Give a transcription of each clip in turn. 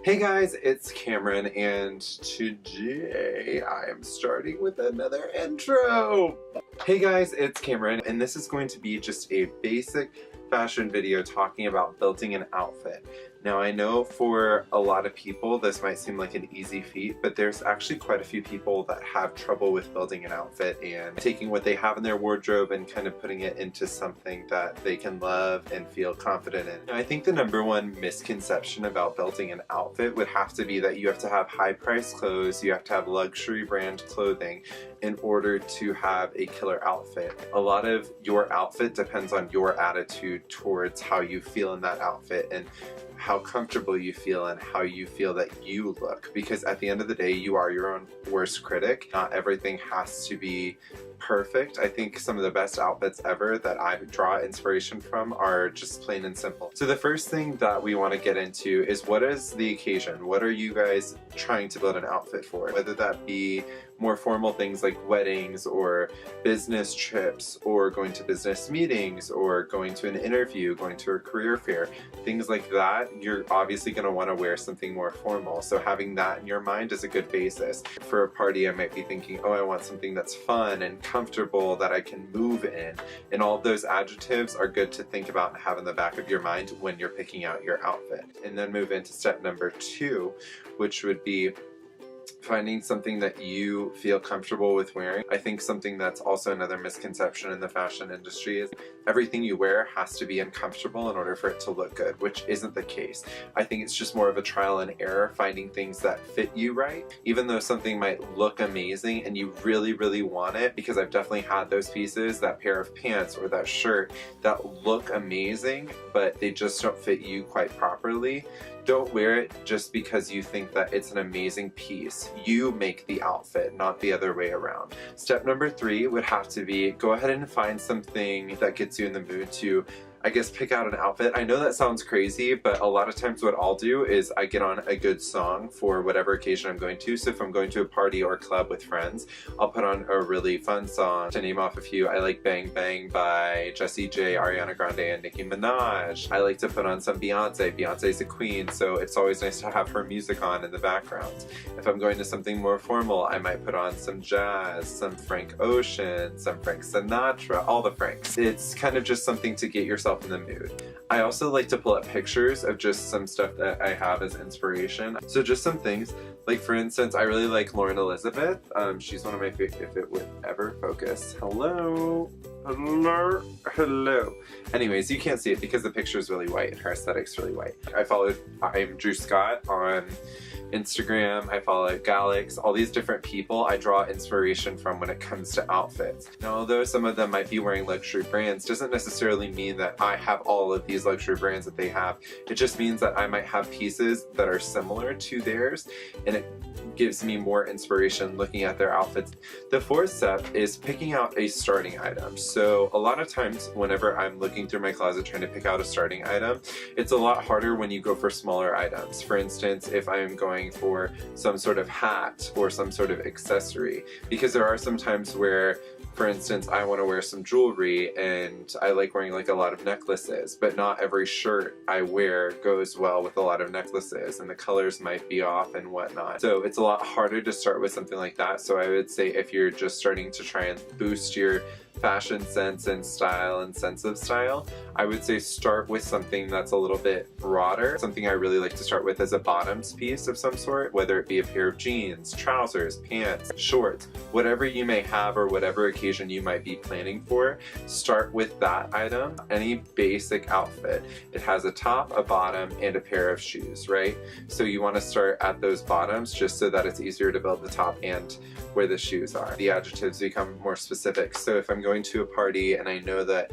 Hey guys, it's Cameron, and today I am starting with another intro. Hey guys, it's Cameron, and this is going to be just a basic fashion video talking about building an outfit. Now I know for a lot of people this might seem like an easy feat, but there's actually quite a few people that have trouble with building an outfit and taking what they have in their wardrobe and kind of putting it into something that they can love and feel confident in. Now, I think the number one misconception about building an outfit would have to be that you have to have high-priced clothes, you have to have luxury brand clothing in order to have a killer outfit. A lot of your outfit depends on your attitude towards how you feel in that outfit and how comfortable you feel and how you feel that you look, because at the end of the day you are your own worst critic. Not everything has to be perfect. I think some of the best outfits ever that I draw inspiration from are just plain and simple. So the first thing that we want to get into is, what is the occasion? What are you guys trying to build an outfit for? Whether that be more formal things like weddings or business trips or going to business meetings or going to an interview, going to a career fair, things like that, you're obviously going to want to wear something more formal. So having that in your mind is a good basis. For a party, I might be thinking, oh, I want something that's fun and comfortable that I can move in. And all of those adjectives are good to think about and have in the back of your mind when you're picking out your outfit. And then move into step number 2, which would be finding something that you feel comfortable with wearing. I think something that's also another misconception in the fashion industry is everything you wear has to be uncomfortable in order for it to look good, which isn't the case. I think it's just more of a trial and error, finding things that fit you right. Even though something might look amazing and you really, really want it, because I've definitely had those pieces, that pair of pants or that shirt that look amazing, but they just don't fit you quite properly. Don't wear it just because you think that it's an amazing piece. You make the outfit, not the other way around. Step number 3 would have to be, go ahead and find something that gets you in the mood to, I guess, pick out an outfit. I know that sounds crazy, but a lot of times what I'll do is I get on a good song for whatever occasion I'm going to. So if I'm going to a party or club with friends, I'll put on a really fun song. To name off a few, I like Bang Bang by Jessie J, Ariana Grande, and Nicki Minaj. I like to put on some Beyonce. Beyonce's a queen, so it's always nice to have her music on in the background. If I'm going to something more formal, I might put on some jazz, some Frank Ocean, some Frank Sinatra, all the Franks. It's kind of just something to get yourself in the mood. I also like to pull up pictures of just some stuff that I have as inspiration. So just some things, like for instance, I really like Lauren Elizabeth. She's one of my favorite, if it would ever focus. Hello? Hello? Hello. Anyways, you can't see it because the picture is really white and her aesthetic's really white. I'm Drew Scott on Instagram, I follow Galix, all these different people I draw inspiration from when it comes to outfits. Now, although some of them might be wearing luxury brands, doesn't necessarily mean that I have all of these luxury brands that they have. It just means that I might have pieces that are similar to theirs, and it gives me more inspiration looking at their outfits. The 4th step is picking out a starting item. So a lot of times whenever I'm looking through my closet trying to pick out a starting item, it's a lot harder when you go for smaller items. For instance, if I'm going for some sort of hat or some sort of accessory, because there are some times where, for instance, I want to wear some jewelry and I like wearing like a lot of necklaces, but not every shirt I wear goes well with a lot of necklaces and the colors might be off and whatnot. So it's a lot harder to start with something like that. So I would say if you're just starting to try and boost your fashion sense and style and sense of style, I would say start with something that's a little bit broader. Something I really like to start with is a bottoms piece of some sort, whether it be a pair of jeans, trousers, pants, shorts, whatever you may have or whatever occasion you might be planning for, start with that item. Any basic outfit, it has a top, a bottom, and a pair of shoes, right? So you want to start at those bottoms just so that it's easier to build the top and where the shoes are. The adjectives become more specific. So if I'm going to a party and I know that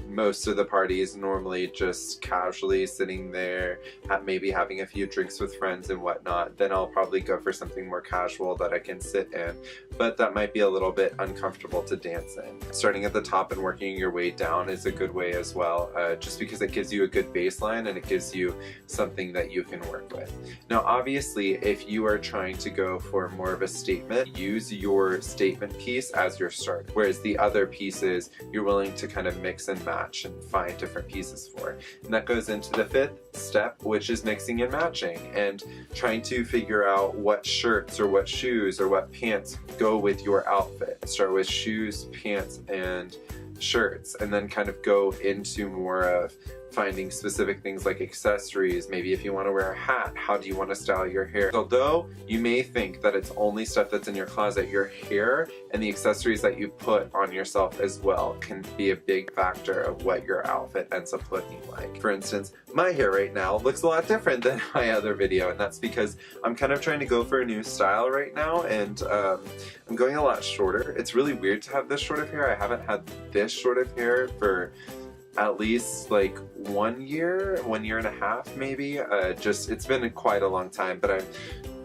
most of the parties normally just casually sitting there, maybe having a few drinks with friends and whatnot, then I'll probably go for something more casual that I can sit in, but that might be a little bit uncomfortable to dance in. Starting at the top and working your way down is a good way as well, just because it gives you a good baseline and it gives you something that you can work with. Now obviously, if you are trying to go for more of a statement, use your statement piece as your start, whereas the other pieces you're willing to kind of mix and match match and find different pieces for. And that goes into the fifth step, which is mixing and matching and trying to figure out what shirts or what shoes or what pants go with your outfit. Start with shoes, pants, and shirts, and then kind of go into more of finding specific things like accessories. Maybe if you want to wear a hat, how do you want to style your hair? Although you may think that it's only stuff that's in your closet, your hair and the accessories that you put on yourself as well can be a big factor of what your outfit ends up looking like. For instance, my hair right now looks a lot different than my other video, and that's because I'm kind of trying to go for a new style right now, and I'm going a lot shorter. It's really weird to have this short of hair. I haven't had this short of hair for at least like 1 year and a half maybe. It's been quite a long time, but I'm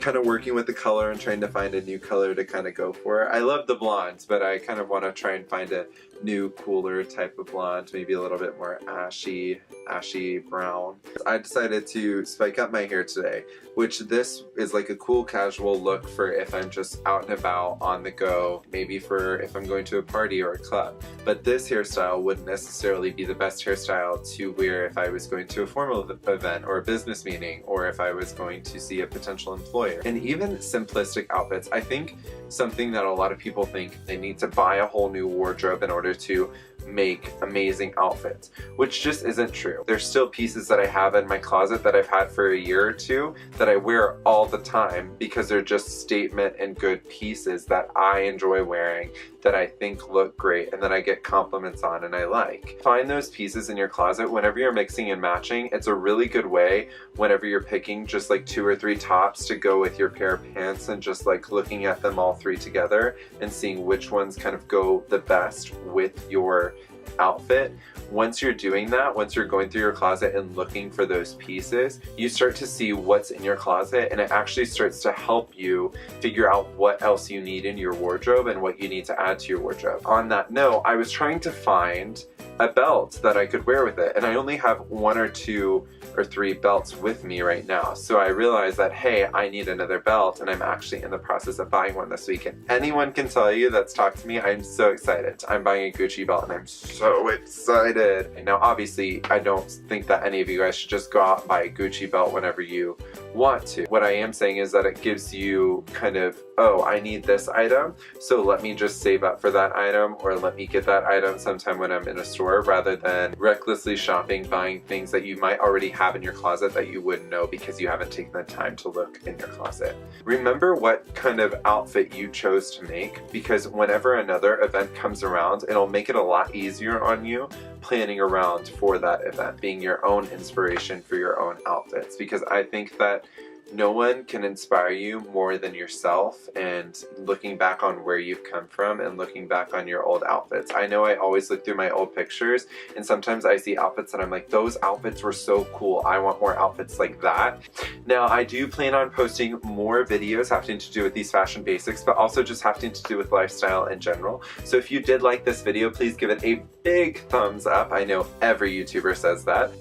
kind of working with the color and trying to find a new color to kind of go for. I love the blondes, but I kind of want to try and find a new, cooler type of blonde, maybe a little bit more ashy brown. I decided to spike up my hair today, which this is like a cool casual look for if I'm just out and about on the go, maybe for if I'm going to a party or a club. But this hairstyle wouldn't necessarily be the best hairstyle to wear if I was going to a formal event or a business meeting, or if I was going to see a potential employer. And even simplistic outfits, I think something that a lot of people think they need to buy a whole new wardrobe in order to make amazing outfits, which just isn't true. There's still pieces that I have in my closet that I've had for a year or two that I wear all the time because they're just statement and good pieces that I enjoy wearing, that I think look great and that I get compliments on and I like. Find those pieces in your closet whenever you're mixing and matching. It's a really good way whenever you're picking just like 2 or 3 tops to go with your pair of pants, and just like looking at them all 3 together and seeing which ones kind of go the best with your outfit. Once you're doing that, once you're going through your closet and looking for those pieces, you start to see what's in your closet, and it actually starts to help you figure out what else you need in your wardrobe and what you need to add to your wardrobe. On that note, I was trying to find a belt that I could wear with it, and I only have 1 or 2 or 3 belts with me right now. So I realized that, hey, I need another belt, and I'm actually in the process of buying one this week. And anyone can tell you that's talked to me, I'm so excited. I'm buying a Gucci belt and I'm so excited. And now obviously I don't think that any of you guys should just go out and buy a Gucci belt whenever you want to. What I am saying is that it gives you kind of, oh, I need this item, so let me just save up for that item, or let me get that item sometime when I'm in a store, rather than recklessly shopping, buying things that you might already have in your closet that you wouldn't know because you haven't taken the time to look in your closet. Remember what kind of outfit you chose to make, because whenever another event comes around, it'll make it a lot easier on you planning around for that event, being your own inspiration for your own outfits, because I think that no one can inspire you more than yourself, and looking back on where you've come from and looking back on your old outfits. I know I always look through my old pictures, and sometimes I see outfits and I'm like, those outfits were so cool, I want more outfits like that. Now I do plan on posting more videos having to do with these fashion basics, but also just having to do with lifestyle in general. So if you did like this video, please give it a big thumbs up. I know every YouTuber says that.